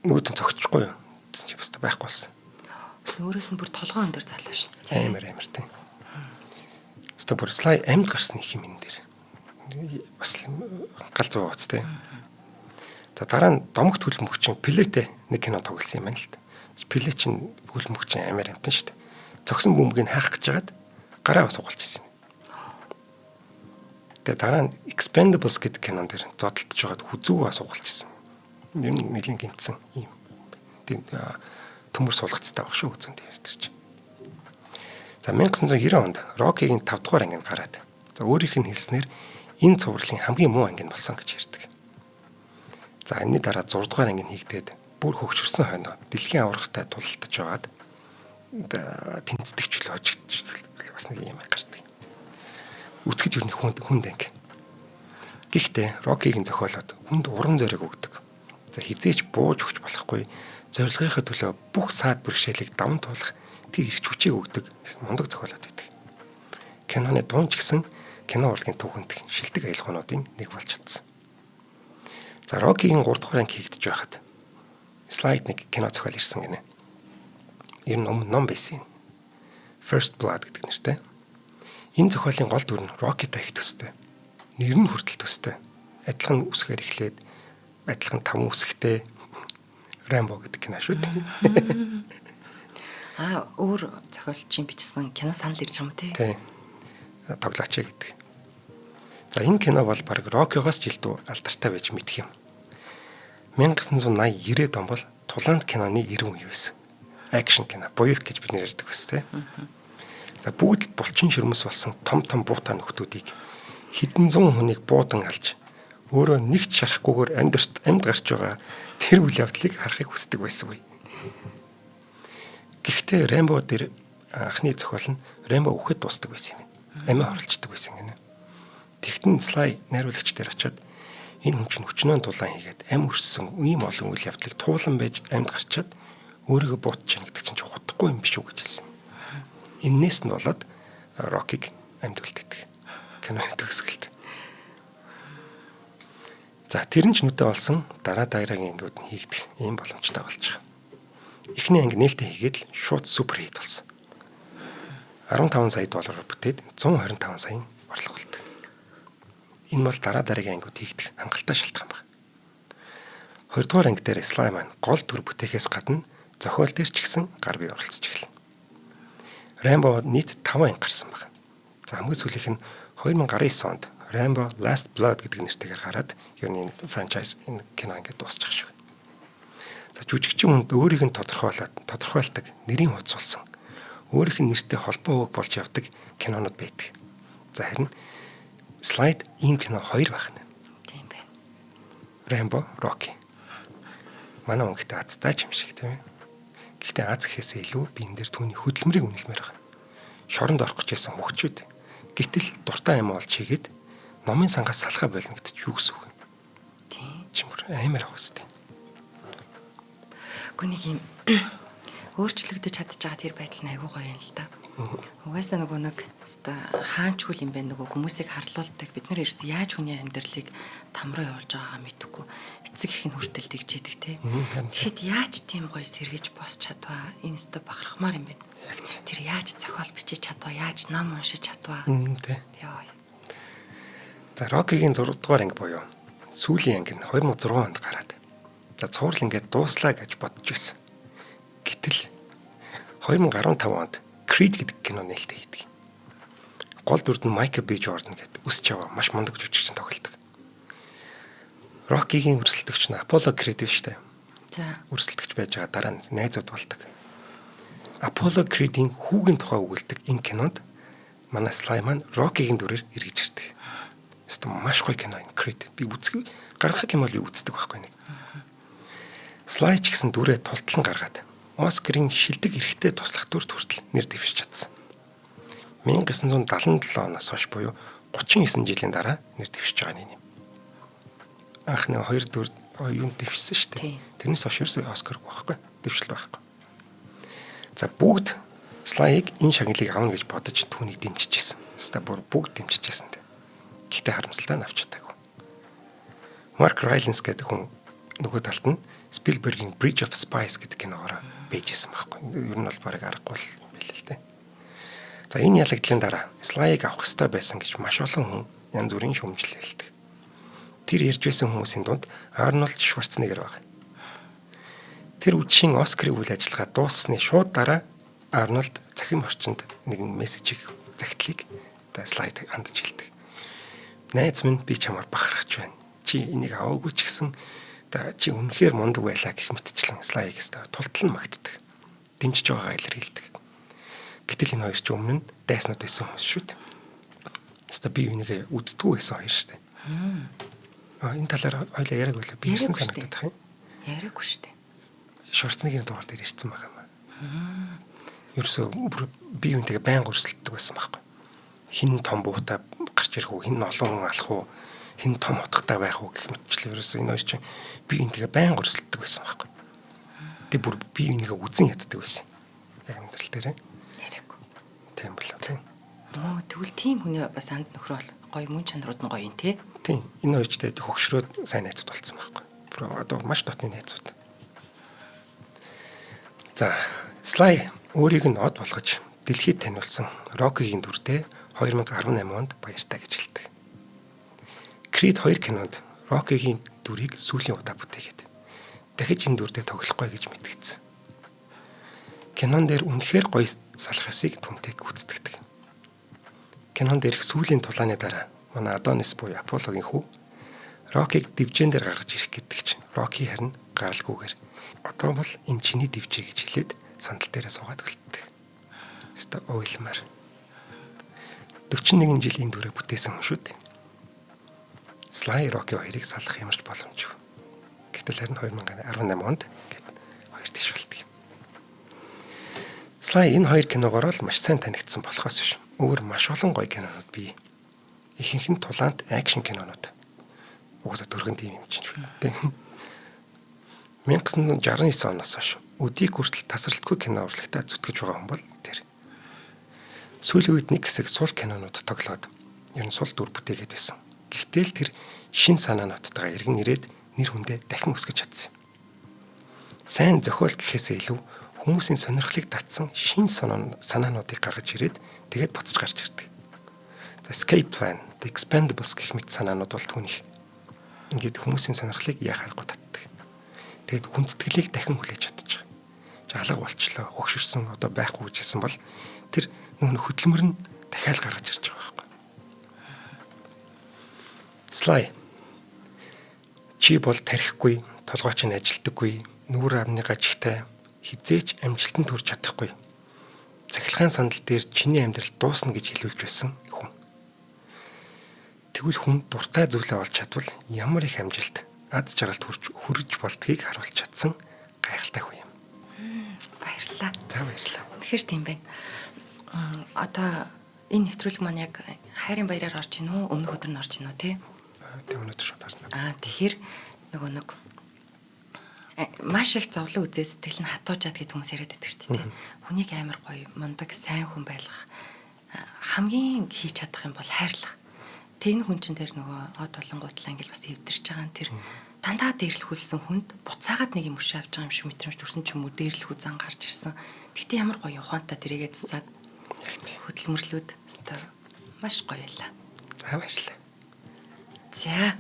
Нөгөөтөн цогтчихгүй юу? Тэгсэн чи баста байхгүй болсон. Өөрөөс нь бүр толгоо өндөр залуу шүү дээ. Амар тийм. Өстө бүр Слай амьд гарсны их юм энэ дэр. Бас гал зуу гоц тийм. За дараа нь домогт хөлбөмбөгчин Пилетэй нэг кино тоглосон юм байна л да. Пиле чинь хөлбөмбөгчин амар амтан шүү дээ. Цогсон бөмбөгийг хаах гэж жагаад гараа бас угалж ирсэн юм. Тэгээ дараа нь Expendables гэдэг кинон дэр зодтолдож жагаад хүзүүг бас угалж ирсэн. Юу нэлийн гинтсэн юм. Тийм төмөр суулгацтай баг шүү үзэн дээр чинь. За 1990 онд Рокигийн 5 дугаар ангид гараад. За өөрийнх нь хэлснээр энэ цувралын хамгийн муу анги нь болсон гэж ярьдаг. За энэний дараа 6 дугаар анги нь хийгдээд бүр хөгжөрсөн хойно дэлхийн аврагтай тулалдаж байгаад тэнцдэгч л хожигдж бас нэг юм гардаг. Үтгэж юу нэг хүнд анги. Гэхдээ Рокигийн зохиолоод хүнд уран зориг өгдөг. За хизээч бууж өгч болохгүй зорилгынхаа төлөө бүх саад бэрхшээлийг даван туулах тэр ирч хүчийг өгдөг мундаг зохиолоод байдаг. Киноны дуун ч гэсэн кино урлагийн түүхэнд шилдэг аялгуунуудын нэг болж чадсан. За Рокигийн 3 дугаар анги хийгдэж байхад слайд нэг кино зохиол ирсэн гинэ. Ер нь ном байсан. First Blood гэдэг нэртэй. Энэ зохиолын гол дүр нь Рокитай их төстэй. Нэр нь хүртэл төстэй. Адилхан үсгээр эхлээд адилхан 5 үсгтэй Рамбо гэдэг кино шүү дээ. Өөр зохиолчийн бичсэн кино санал ирж байгаа юм тий. Тий. Тоглооч гэдэг. За энэ кино бол баг Рокигоос жилдүү алдартай байж мэдх юм. 1980-90 он бол Тулаанд киноны 90 үе байсан. Акшн кино, буюу гэж бид нэр ярьдаг байсан тий. За бүгд л булчин шүрмэс болсон том буутаа нөхдүүдийг хэдэн зуун хүнийг буудан алж өөрөө нэг ч шарахгүйгээр амьд гарч байгаа тэр үйл явдлыг харахыг хүсдэг байсан үе. Гэхдээ Рамбо дээр анхны зохиол нь Рамбо үхэд дуустдаг байсан юм. Амиа хорлцдог байсан гэнэ. Тэгтэн Слай найруулагч дээр очиод энэ хүн чинь хүчнөө дулаан хийгээд ам өрссөн ийм олон үйл явдлыг туулан байж амьд гарчаад өөрийгөө буутчих гэдэг чинь хутахгүй юм биш үү гэж хэлсэн. Иннээс нь болоод Рокиг амьд үлдээдэг. Киноны төгсгөлд. За тэр нь ч нүдэ олсон дараа дараагийн ангиуд нь хийгдэх ийм боломжтой болж байгаа. Эхний анги нээлттэй хийгээд л шууд супер хит болсон. 15 сая доллараар бүтээд 125 саяын орлого болдог. Энэ бол дараа дараагийн ангиуд хийгдэх хангалттай шалтгаан байна. 2 дугаар анги дээр Слай маань гол төр бүтээхээс гадна зохиол дээр ч гэсэн гар бие оролцож эхэлнэ. Рамбо нийт 5 анги гарсан байна. За хамгийн сүүлийнх нь 2019 онд Рамбо Last Blood гэдэг нэртэйгээр гараад ер нь энэ франчайз энэ кино ингээд дуусчих шиг. За жүжигчин хүнд өөрийг нь тодорхойлдог нэрийн утас болсон. Өөрийнх нь нэртэй холбоо үг болж явдаг кинонууд байдаг. За харин слайд ийм кино 2 байна. Тийм байна. Рамбо, Рокки. Манай өнгөтэй азтай юм шиг тийм ээ. Гэхдээ аз гэхээсээ илүү би энэ дээр түүний хөдөлмөрийг үнэлмээр байгаа. Шоронд орох гэж байсан хөгчүүд гэтэл дуртай юм олж хийгээд номын сангаас салхаа болно гэдэг ч юу гэсэн үг. Тийм. Чимэр амар хөөстэй. Гүнийг юм өөрчлөгдөж чадчих байгаа тэр байдал нь айгүй гоё юм л да. Угаасаа нөгөө нэг хаанчгүй юм байна нөгөө хүмүүсийг харлуулдаг бид нар ерөөс яаж хүний амьдралыг тамраа явуулж байгаагаа мэдэхгүй эцэг их нь хүртэл тэгжээдэг те. Тэгэхэд яаж тийм гоё сэргэж босч чадваа энэ өстө бахархмаар юм байна. Тэр яаж зохиол бичиж чадваа яаж ном уншиж чадваа. Тэ. Яа. За Рокигийн 6 дугаар анги буюу сүүлийн анги нь 2006 онд гараад. За цуврал ингээд дууслаа гэж бодож байсан. Гэтэл 2015 онд Creed гэдэг кино нээлттэй хийдэг. Гол дүрд нь Майкл Би Жордан гэдэг өсч яваа маш мундаг жүжигчин тоглодог. Рокигийн өрсөлдөгч нь Apollo Creed шүү дээ. За Өрсөлдөгч байж байгаа дараа нь найзууд болдог. Apollo Creed-ийн хүүгийн тухай өгүүлдэг энэ кинонд манай Слай маань Рокигийн дүрээр эргэж ирдэг. Эсвэл маш гоё кино энэ Creed. Би үзэх гаргахад юм бол би үздэг байхгүй нэг. Слай ч гэсэн дүрээ тултлан гаргаад Оскарын шилдэг эрэхтэй туслах дүрт хүртэл нэр дэвшиж чадсан. 1977 оноос хойш буюу 39 жилийн дараа нэр дэвшиж байгаа юм. Анхны 2 дүр юунд дэвшсэн шүү дээ. Тэрнээс хойш ерөөсөө Оскар байхгүй. Дэвшил байхгүй. За бүгд Слайыг энэ шагналыг авна гэж бодож түүнийг дэмжижсэн. Стабор бүгд дэмжижсэн. Гэхдээ харамсалтай нь авч чадаагүй. Марк Райланс гэдэг хүн нөгөө талд нь Спилбергийн Bridge of Spies гэдэг киногоор бэжсэн байхгүй. Ер нь бол барыг аргагүй юм байл л дээ. За энэ ялагдлын дараа Слайыг авах хэрэгтэй байсан гэж маш олон хүн янз бүрийн шүүмжил хэлдэг. Тэр ярьж байсан хүмүүсийн дунд Арнольд Шварценеггер байна. Тэр үдшийн Оскарын үйл ажиллагаа дууссаны шууд дараа Арнольд захим орчинд нэгэн мессежийг загтлыг Слайд хандж хэлдэг. Найз минь би чамаар бахархаж байна. Чи энийг аваагүй ч гэсэн чи үнэхээр мундаг байлаа гэх мэтчлэн Слайг тултал нь магтдаг. Дэмжиж байгаагаа илэрхийлдэг. Гэтэл энэ хоёр ч өмнө нь дайснууд байсан хүмүүс шүү дээ. Хэвээ би энийг үздэггүй байсан хоёр шүү дээ. Энэ талаар хоёлаа яриаг болоо би ирсэн санагдаад тах юм. Яриаггүй шүү дээ. Шурцныгийн дугаар дээр ирсэн байгаа юм. Ерөөсөө би үнтэйгээ байнга өрсөлддөг байсан байхгүй. Хин том буутай гарч ирэх үү, хин олон хүн алах уу, хин том утгатай байх уу гэх мэтчлээ ерөөсөө энэ хоёр чинь би үнтэйгээ байнга өрсөлддөг байсан байхгүй. Тэг бүр би энийг үзэн яддаг байсан. Яг амьдрал дээр Яриаггүй. тийм болоо тийм. Тэгвэл тийм хүний бас анд нөхрөө бол гоё мөн чанарууд нь гоё юм тий. Тийм. Энэ хоёр ч тэгээд хөгшрөөд сайн найзууд болсон байхгүй. Бүр одоо маш дотны найзууд. За, Sly өөрийг нь од болгож дэлхийд таниулсан Rocky-гийн дүртэй 2018 онд баяртай гэж хэлдэг. Creed 2 кинонд Rocky-гийн дүрийг сүүлийн удаа бүтээгээд дахиж энэ дүрдээ тоглохгүй гэж мэдгэцсэн. Кинон дээр үнэхээр гоё салхасыг түнтэйг гүйцэтгэдэг. Кинон дээрх сүүлийн тулааны дараа манай Adonis буюу Apollo-гийн хүү Rocky-г дивжэн дээр гаргаж ирэх гэдэг чинь Rocky харин гаралгүйгээр одоо бол энэ чиний дивжээ гэж хэлээд сандал дээрээ суугаад өлтдөг. Хэвээ ойлмаар. 41 жилийн дүрээ бүтээсэн хүн шүү дээ. Sly Rocky хоёрыг салах ямарч боломжгүй. Гэтэл харин 2018 онд гээд хоёр тийш болтгийм. Sly энэ хоёр киногоор л маш сайн танигдсан болохоос биш. Өөр маш олон гоё кинонууд бий. Ихэнх нь тулаант акшн кинонууд. Угсаа дөргөн тийм юм чинь шүү дээ. 1969 оноос хойш өдийг хүртэл тасралтгүй кино урлагтаа зүтгэж байгаа хүн бол тэр. Сүүлийн үед нэг хэсэг сул кинонууд тоглоод ер нь сул дүр бүтээгээд байсан. Гэхдээ л тэр шин санаануудтайгаа эргэн ирээд нэр хүндээ дахин өсгөж чадсан. Сайн зохиол гэхээсээ илүү хүмүүсийн сонирхлыг татсан шин санаануудыг гаргаж ирээд тэгээд буцаж гарч ирдэг. За Escape Plan, The Expendables гэх мэт санаанууд бол түүнийх. Ингээд хүмүүсийн сонирхлыг яхаарахгүй татдаг. Тэгээд хүндэтгэлийг дахин хүлээж чадчих. Алга болчлоо, хөгшөрсөн одоо байхгүй гэж хэлсэн бол тэр нөх хөдөлмөр нь дахиад гаргаж ирж байгаа байхгүй. Sly чи бол тарихгүй, толгойч нь ажилдаггүй, нүүр амны гажигтай хизээч амжилтанд хүрч чадахгүй. Цахилгаан сандал дээр чиний амьдрал дуусна гэж хэлүүлж байсан хүн. Тэгвэл хүн дуртай зүйлээ олж чадвал ямар их амжилт, аз жаргалд хүрч болдгийг харуулж чадсан гайхалтай хүн юм. Баярлалаа. За баярлалаа. Тэгэхээр тийм байна. Одоо энэ нэвтрүүлэг маань яг хайрын баяраар орж ийн үү? Өмнөх өдөр нь орж ийн үү те? Тэг өнөөдөр шууд харна. Тэгэхээр нөгөө нэг маш их зовлон үзээ сэтгэл нь хатуужаад гэдэг хүмүүс яриад байдаг шүү дээ. Хүнийг амар гоё, мундаг, сайн хүн байлгах хамгийн хийж чадах юм бол хайрлах. Тэг энэ хүн чинь тэр нөгөө од болонгуутлаа ингээл бас эвдэрч байгаа нь тэр дандаа дээрлэхүүлсэн хүнд буцаагаад нэг юм өшөө авч байгаа юм шиг мэдрэмж төрсөн ч юм уу дээрлэхүү зан гарч ирсэн. Гэтэ ямар гоё ухаантай тэрийгээ цацаад хөдөлмөрлүүд өстой маш гоё байлаа. За баярлалаа. За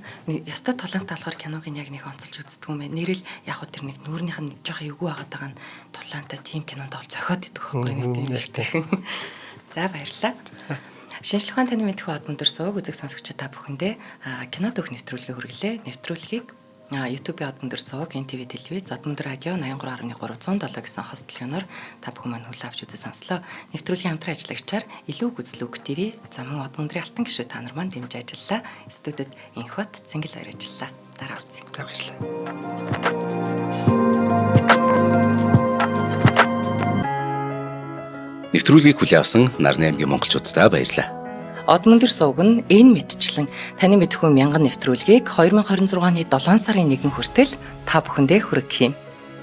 яста тулаантай болохоор киног яг нэг онцолж үздэг юм байна. Нэрэл яг хөө тэр нэг нүүрнийх нь жоох эвгүй байгаад байгаа нь тулаантай тим кинонд ол зохиод идэх байхгүй нэг тийм. За баярлалаа. Шинжлэх ухааны таны мэдхүү од өндөр сууг үзэг сонсогчид та бүхэндээ кино дөх нэвтрүүлгээ хүргэлээ. Нэвтрүүлгийг YouTube-ийн од өндөр сууг, NTV телевиз, од өндөр радио 83.307 гэсэн хостелхоноор та бүхэн маань хүлээн авч үзэж сонслоо. Нэвтрүүлгийн хамтран ажиллагчаар илүү гүзлүг TV, замун од өндрийн алтан гишүүд та нар маань дэмжиж ажиллаа. Студид Инхот Цэнгэл баяр ажиллаа. Дараа үзье. За баярлалаа. Нэвтрүүлгийг хүлээн авсан Нарны аймгийн монголчуудаа баярлалаа. Од өндөр сууг нь энэ мэдчлэн таны мэдхүү мянган нэвтрүүлгийг 2026 оны 7 сарын 1 хүртэл та бүхэндээ хүргэх юм.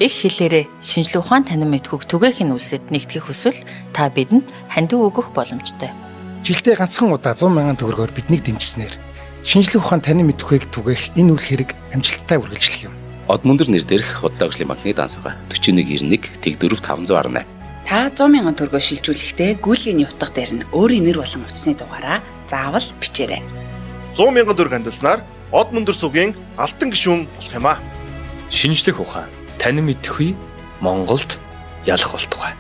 Их хэлээрээ шинжлэх ухаан танин мэдхүүг түгээхийн үлсэд нэгтгэх хүсвэл та бидэнд хандив өгөх боломжтой. Жилдээ ганцхан удаа 100,000 төгрөгөөр биднийг дэмжснээр шинжлэх ухаан танин мэдхүйг түгээх энэ үйл хэрэг амжилттай үргэлжлэх юм. Од мөндөр нэр дээрх Худал ажлын банкны дансгаа 4191 Тэг 4518. Та 100,000 төгрөгөөр шилжүүлэхдээ гүйлгээний утга дээр нь өөрийн нэр болон утасны дугаараа заавал бичээрэй. 100,000 төгрөг хандалснаар Од мөндөр суугийн алтан гишүүн болох юм а. Шинжлэх ухаан танин мэдхгүй Монголд ялах болтугай.